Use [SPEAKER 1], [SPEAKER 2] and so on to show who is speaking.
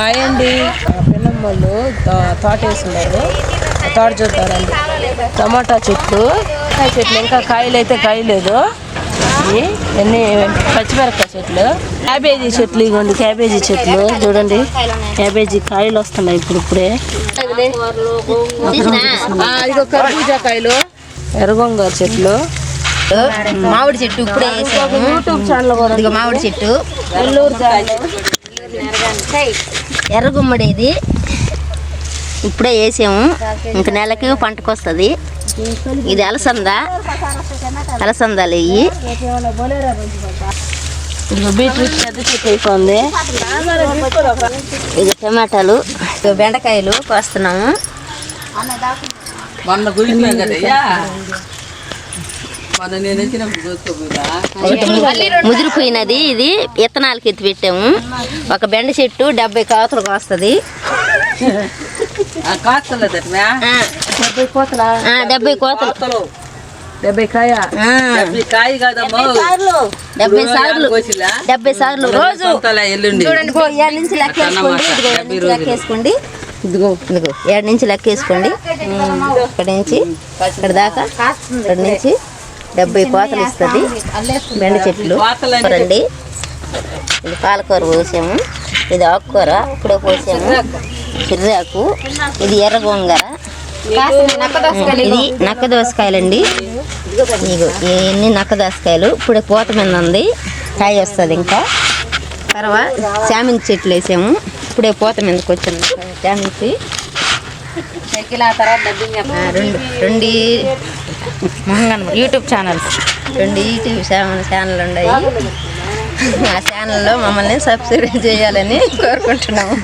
[SPEAKER 1] అయ్యండి పిన్నమ్మలు తోట వేస్తున్నారు. తోట చూద్దారండి. టమాటా చెట్లు ఇంకా కాయలు అయితే కాయలేదు. ఎన్ని పచ్చిమిరపకాయ చెట్లు, క్యాబేజీ చెట్లు, ఇవ్వండి క్యాబేజీ చెట్లు చూడండి. క్యాబేజీ కాయలు వస్తున్నాయి ఇప్పుడే. ఇదిగో కర్బూజా కాయలు, ఎర్రగొంగ చెట్లు,
[SPEAKER 2] మామిడి చెట్టు ఇప్పుడే యూట్యూబ్ ఛానల్ కూడా మామిడి చెట్టు, ఎర్రగుమ్మడి ఇది ఇప్పుడే వేసాము. ఇంక నెలకి పంటకు వస్తుంది. ఇది అలసందాలు ఇవి.
[SPEAKER 1] బీట్రూట్ పెద్ద చెట్టు అయిపోయింది.
[SPEAKER 2] ఇది టమాటాలు, బెండకాయలు కోస్తున్నాము. ముదిరిపోయినది ఇది విత్తనాలకి ఎత్తి పెట్టాము. ఒక బెండ చెట్టు 70 కాతలు కోస్తుంది.
[SPEAKER 1] 70 కోతలు
[SPEAKER 2] 70 సార్లు రోజు చూడండి. 7 నుంచి లెక్కేసుకోండి. ఇదిగో 7 నుంచి లెక్కేసుకోండి. ఇక్కడ నుంచి ఇక్కడ దాకా, ఇక్కడ నుంచి 70 కోతలు ఇస్తుంది బెండ చెట్లు. రండి, ఇది పాలకూర పోసాము. ఇది ఆకుకూర ఇప్పుడే పోసాము. చిర్రాకు, ఇది ఎర్ర గోంగూర, ఇది నక్క దోసకాయలండి. ఇగో ఇవన్నీ నక్క దోసకాయలు. ఇప్పుడే పూత మీద ఉంది, కాయ వస్తుంది. ఇంకా తర్వాత చామంతి చెట్లు వేసాము. ఇప్పుడే పూత మీదకి వచ్చింది చామంతి. రెండు యూట్యూబ్ ఛానల్స్, 2 యూట్యూబ్ ఛానల్ ఉన్నాయి. ఆ ఛానల్లో మమ్మల్ని సబ్స్క్రైబ్ చేయాలని కోరుకుంటున్నాము.